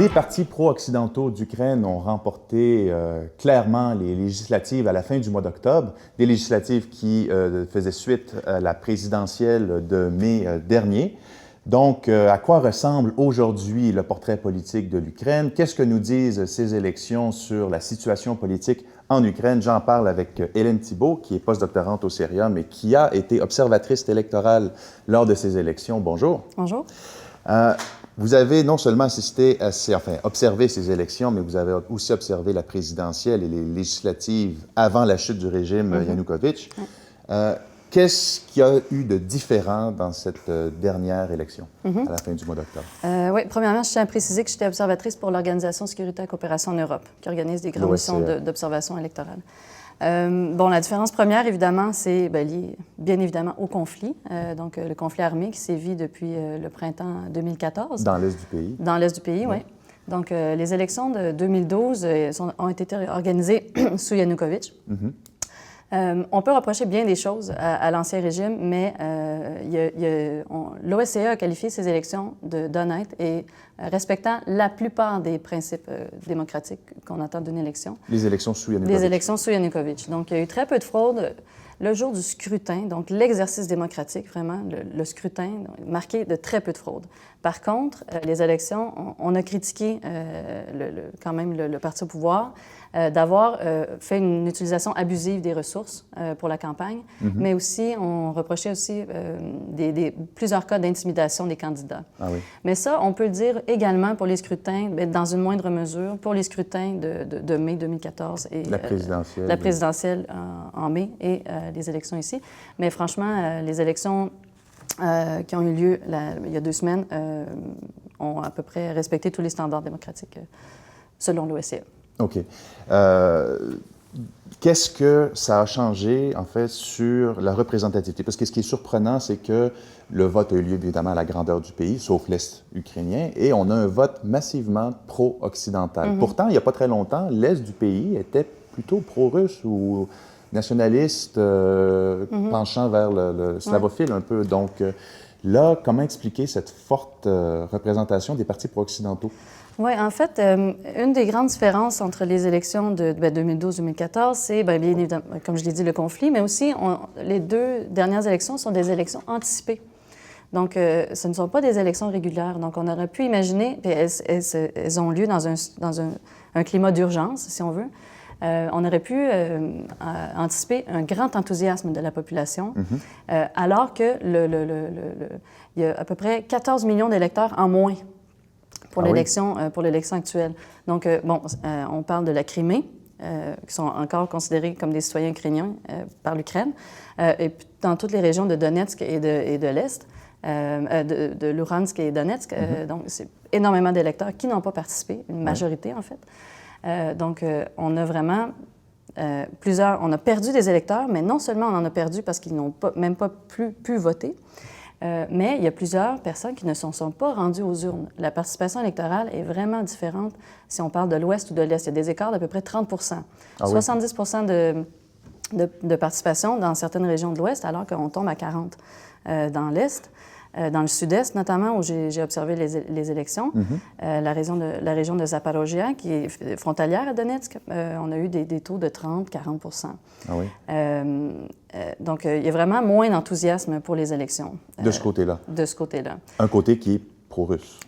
Les partis pro-occidentaux d'Ukraine ont remporté clairement les législatives à la fin du mois d'octobre, des législatives qui faisaient suite à la présidentielle de mai dernier. Donc, à quoi ressemble aujourd'hui le portrait politique de l'Ukraine? Qu'est-ce que nous disent ces élections sur la situation politique en Ukraine? J'en parle avec Hélène Thibault, qui est postdoctorante au Cerium et qui a été observatrice électorale lors de ces élections. Bonjour. Bonjour. Vous avez non seulement observé ces élections, mais vous avez aussi observé la présidentielle et les législatives avant la chute du régime Yanukovych. Qu'est-ce qu'il y a eu de différent dans cette dernière élection à la fin du mois d'octobre? Oui, premièrement, je tiens à préciser que j'étais observatrice pour l'Organisation Sécurité et Coopération en Europe, qui organise des grandes missions d'observation électorale. La différence première, évidemment, c'est lié bien évidemment au conflit. Donc, le conflit armé qui sévit depuis le printemps 2014. Dans l'est du pays. Dans l'est du pays, oui. Donc, les élections de 2012 ont été organisées sous Yanukovych. On peut reprocher bien des choses à l'ancien régime, mais l'OSCE a qualifié ces élections d'honnêtes et respectant la plupart des principes démocratiques qu'on attend d'une élection. Les élections sous Yanukovych. Les élections sous Yanukovych. Donc, il y a eu très peu de fraude. Le jour du scrutin, donc l'exercice démocratique, vraiment, le scrutin, marqué de très peu de fraude. Par contre, les élections, on a critiqué quand même le parti au pouvoir d'avoir fait une utilisation abusive des ressources pour la campagne, mais aussi, on reprochait aussi plusieurs cas d'intimidation des candidats. Ah oui. Mais ça, on peut le dire également pour les scrutins, dans une moindre mesure, pour les scrutins de mai 2014 et la présidentielle, la présidentielle en mai et les élections ici. Mais franchement, les élections qui ont eu lieu il y a 2 semaines ont à peu près respecté tous les standards démocratiques selon l'OSCE. OK. Qu'est-ce que ça a changé, en fait, sur la représentativité? Parce que ce qui est surprenant, c'est que le vote a eu lieu, évidemment, à la grandeur du pays, sauf l'Est ukrainien, et on a un vote massivement pro-occidental. Pourtant, il n'y a pas très longtemps, l'Est du pays était plutôt pro-russe ou nationaliste, penchant vers le slavophile un peu. Donc là, comment expliquer cette forte représentation des partis pro-occidentaux? Oui, en fait, une des grandes différences entre les élections de 2012-2014, c'est bien évidemment, comme je l'ai dit, le conflit, mais aussi les 2 dernières élections sont des élections anticipées. Donc, ce ne sont pas des élections régulières. Donc, on aurait pu imaginer, puis elles ont lieu dans un climat d'urgence, si on veut. On aurait pu anticiper un grand enthousiasme de la population, alors que il y a à peu près 14 millions d'électeurs en moins pour l'élection actuelle. Donc, on parle de la Crimée, qui sont encore considérés comme des citoyens ukrainiens par l'Ukraine, et dans toutes les régions de Donetsk et de l'Est, de Luhansk et Donetsk. Donc, c'est énormément d'électeurs qui n'ont pas participé, une majorité en fait. Donc, on a vraiment on a perdu des électeurs, mais non seulement on en a perdu parce qu'ils n'ont même pas pu voter, mais il y a plusieurs personnes qui ne se sont pas rendues aux urnes. La participation électorale est vraiment différente si on parle de l'Ouest ou de l'Est. Il y a des écarts d'à peu près 30 70 de participation dans certaines régions de l'Ouest, alors qu'on tombe à 40 dans l'Est. Dans le Sud-Est, notamment, où j'ai observé les élections, la région de Zaporozhye, qui est frontalière à Donetsk, on a eu des taux de 30-40 Ah oui? Donc, il y a vraiment moins d'enthousiasme pour les élections. De ce côté-là? De ce côté-là. Un côté qui est pro-russe?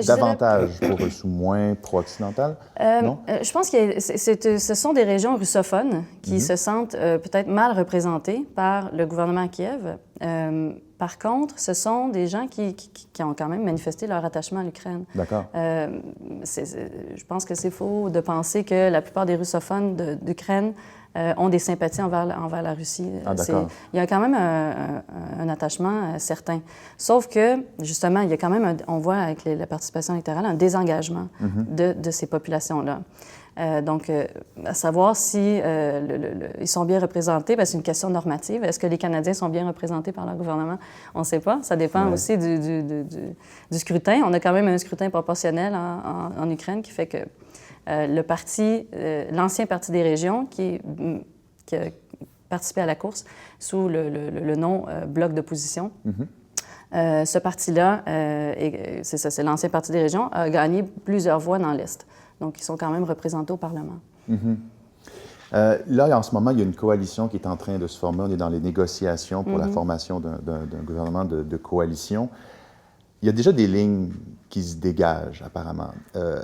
Davantage pro-russe ou moins pro-occidental? Non? Je pense que ce sont des régions russophones qui se sentent peut-être mal représentées par le gouvernement à Kiev. Par contre, ce sont des gens qui ont quand même manifesté leur attachement à l'Ukraine. D'accord. Je pense que c'est faux de penser que la plupart des russophones d'Ukraine ont des sympathies envers la Russie. Ah, d'accord. Il y a quand même un attachement certain. Sauf que, justement, il y a quand même, on voit avec la participation électorale, un désengagement de ces populations-là. Donc, à savoir si ils sont bien représentés, c'est une question normative. Est-ce que les Canadiens sont bien représentés par leur gouvernement? On ne sait pas. Ça dépend aussi du scrutin. On a quand même un scrutin proportionnel en Ukraine qui fait que l'ancien parti des régions qui a participé à la course sous le nom Bloc d'opposition, Ce parti-là, c'est ça, c'est l'ancien Parti des régions, a gagné plusieurs voix dans l'Est. Donc, ils sont quand même représentés au Parlement. Là, en ce moment, il y a une coalition qui est en train de se former. On est dans les négociations pour la formation d'un gouvernement de coalition. Il y a déjà des lignes qui se dégagent, apparemment.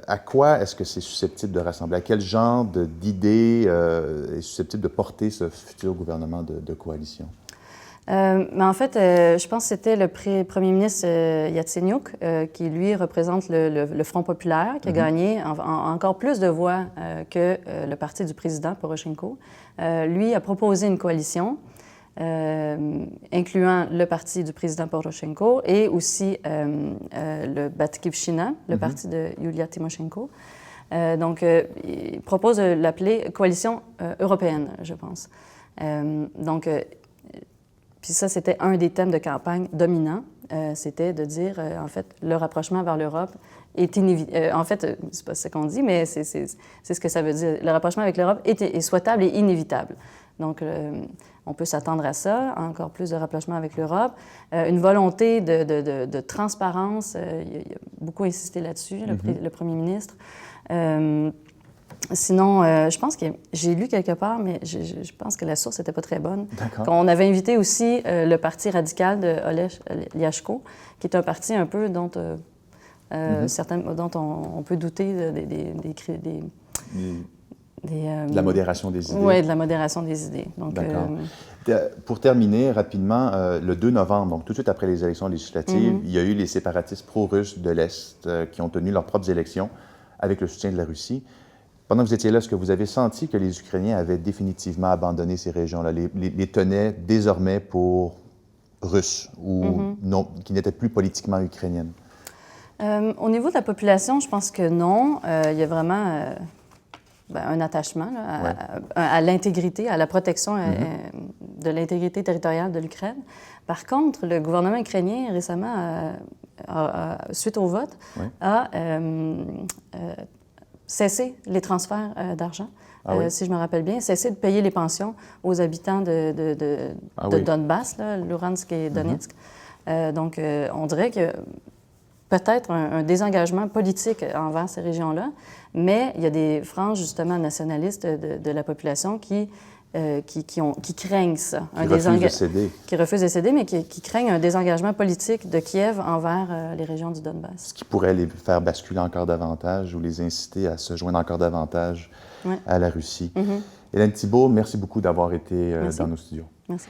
À quoi est-ce que c'est susceptible de rassembler? À quel genre d'idées est susceptible de porter ce futur gouvernement de coalition? Mais en fait, je pense que c'était le premier ministre Yatsenyuk qui, lui, représente le Front populaire, qui a gagné encore plus de voix que le parti du président Poroshenko. Lui a proposé une coalition incluant le parti du président Poroshenko et aussi le Batkivshina, le parti de Yulia Tymoshenko. Donc, il propose de l'appeler coalition européenne, je pense. Puis ça, c'était un des thèmes de campagne dominants. C'était de dire, en fait, le rapprochement vers l'Europe est inévitable. En fait, c'est pas ce qu'on dit, mais c'est ce que ça veut dire. Le rapprochement avec l'Europe est souhaitable et inévitable. Donc, on peut s'attendre à ça, encore plus de rapprochement avec l'Europe. Une volonté de transparence, il a beaucoup insisté là-dessus, le premier ministre. Sinon, je pense que j'ai lu quelque part, mais je pense que la source n'était pas très bonne. Qu'on avait invité aussi le Parti radical de Oleh Lyashko, qui est un parti un peu dont on peut douter de la modération des idées. Oui, de la modération des idées. D'accord. Pour terminer rapidement, le 2 novembre, donc tout de suite après les élections législatives, il y a eu les séparatistes pro-russes de l'Est qui ont tenu leurs propres élections avec le soutien de la Russie. Pendant que vous étiez là, est-ce que vous avez senti que les Ukrainiens avaient définitivement abandonné ces régions-là, les tenaient désormais pour russes ou non, qui n'étaient plus politiquement ukrainiennes? Au niveau de la population, je pense que non. Il y a vraiment un attachement là, à l'intégrité, à la protection de l'intégrité territoriale de l'Ukraine. Par contre, le gouvernement ukrainien, récemment, suite au vote, a cessé les transferts d'argent, si je me rappelle bien, cessé de payer les pensions aux habitants de Donbass, là, Luhansk et Donetsk. Donc, on dirait que peut-être un désengagement politique envers ces régions-là, mais il y a des franges, justement, nationalistes de la population qui craignent ça. Qui refusent de céder, mais qui craignent un désengagement politique de Kiev envers les régions du Donbass. Ce qui pourrait les faire basculer encore davantage ou les inciter à se joindre encore davantage à la Russie. Hélène Thibault, merci beaucoup d'avoir été dans nos studios. Merci.